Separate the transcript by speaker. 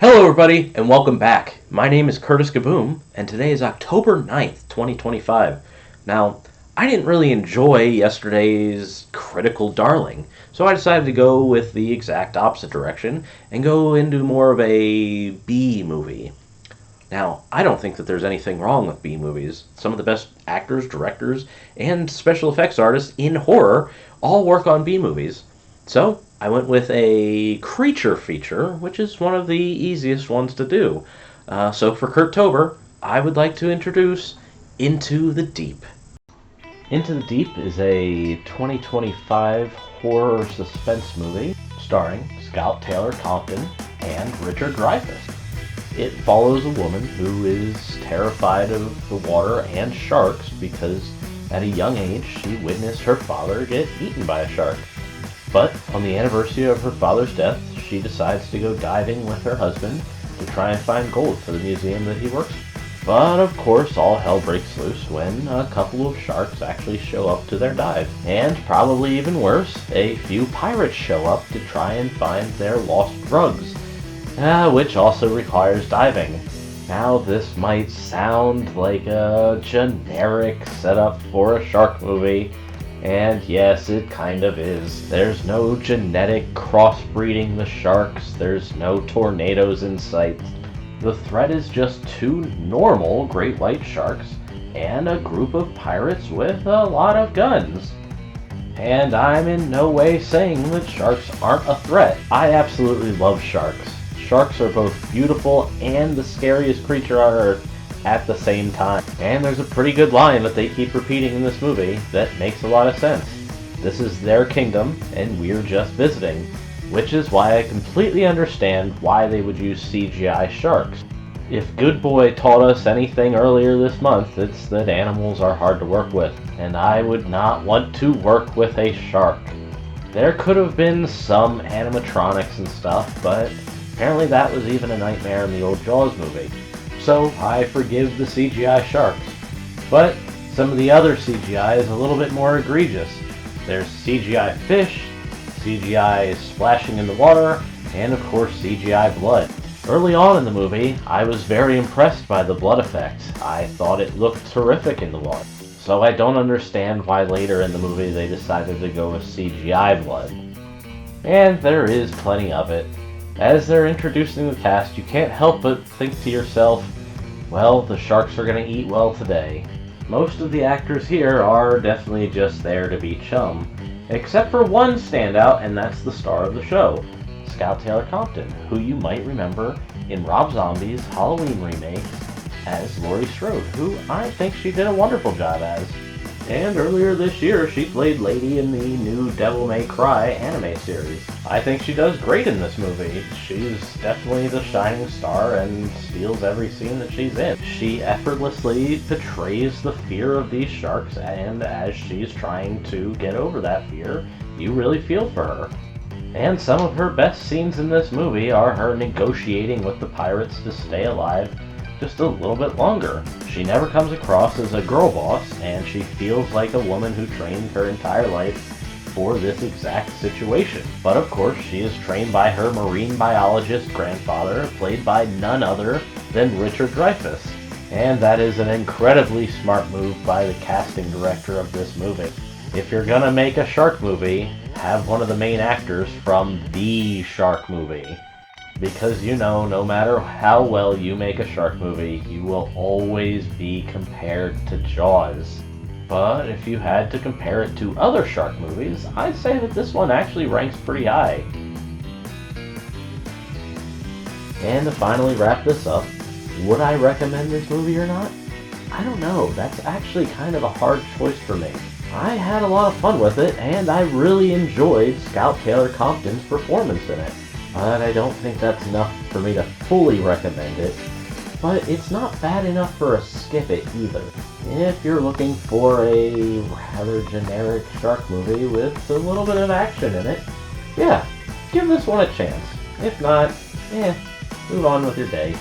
Speaker 1: Hello everybody, and welcome back. My name is Curtis Kaboom, and today is October 9th, 2025. Now, I didn't really enjoy yesterday's Critical Darling, so I decided to go with the exact opposite direction and go into more of a B movie. Now, I don't think that there's anything wrong with B movies. Some of the best actors, directors, and special effects artists in horror all work on B movies. So, I went with a creature feature, which is one of the easiest ones to do. So, for Kurt-Tober, I would like to introduce Into the Deep. Into the Deep is a 2025 horror suspense movie starring Scout Taylor Compton and Richard Dreyfuss. It follows a woman who is terrified of the water and sharks because at a young age she witnessed her father get eaten by a shark. But on the anniversary of her father's death, she decides to go diving with her husband to try and find gold for the museum that he works in. But of course, all hell breaks loose when a couple of sharks actually show up to their dive. And probably even worse, a few pirates show up to try and find their lost drugs, which also requires diving. Now, this might sound like a generic setup for a shark movie, and yes, it kind of is. There's no genetic crossbreeding the sharks, there's no tornadoes in sight. The threat is just two normal great white sharks and a group of pirates with a lot of guns. And I'm in no way saying that sharks aren't a threat. I absolutely love sharks. Sharks are both beautiful and the scariest creature on Earth at the same time. And there's a pretty good line that they keep repeating in this movie that makes a lot of sense. This is their kingdom, and we're just visiting. Which is why I completely understand why they would use CGI sharks. If Good Boy taught us anything earlier this month, it's that animals are hard to work with, and I would not want to work with a shark. There could have been some animatronics and stuff, but apparently that was even a nightmare in the old Jaws movie. So I forgive the CGI sharks. But some of the other CGI is a little bit more egregious. There's CGI fish, CGI splashing in the water, and of course CGI blood. Early on in the movie, I was very impressed by the blood effect. I thought it looked terrific in the water. So I don't understand why later in the movie they decided to go with CGI blood. And there is plenty of it. As they're introducing the cast, you can't help but think to yourself, well, the sharks are gonna eat well today. Most of the actors here are definitely just there to be chum. Except for one standout, and that's the star of the show, Scout Taylor Compton, who you might remember in Rob Zombie's Halloween remake as Laurie Strode, who I think she did a wonderful job as. And earlier this year, she played Lady in the new Devil May Cry anime series. I think she does great in this movie. She's definitely the shining star and steals every scene that she's in. She effortlessly portrays the fear of these sharks, and as she's trying to get over that fear, you really feel for her. And some of her best scenes in this movie are her negotiating with the pirates to stay alive just a little bit longer. She never comes across as a girl boss, and she feels like a woman who trained her entire life for this exact situation. But of course, she is trained by her marine biologist grandfather, played by none other than Richard Dreyfuss. And that is an incredibly smart move by the casting director of this movie. If you're gonna make a shark movie, have one of the main actors from the shark movie. Because no matter how well you make a shark movie, you will always be compared to Jaws. But if you had to compare it to other shark movies, I'd say that this one actually ranks pretty high. And to finally wrap this up, would I recommend this movie or not? I don't know, that's actually kind of a hard choice for me. I had a lot of fun with it, and I really enjoyed Scout Taylor Compton's performance in it. But I don't think that's enough for me to fully recommend it. But it's not bad enough for a skip it either. If you're looking for a rather generic shark movie with a little bit of action in it, yeah, give this one a chance. If not, move on with your day.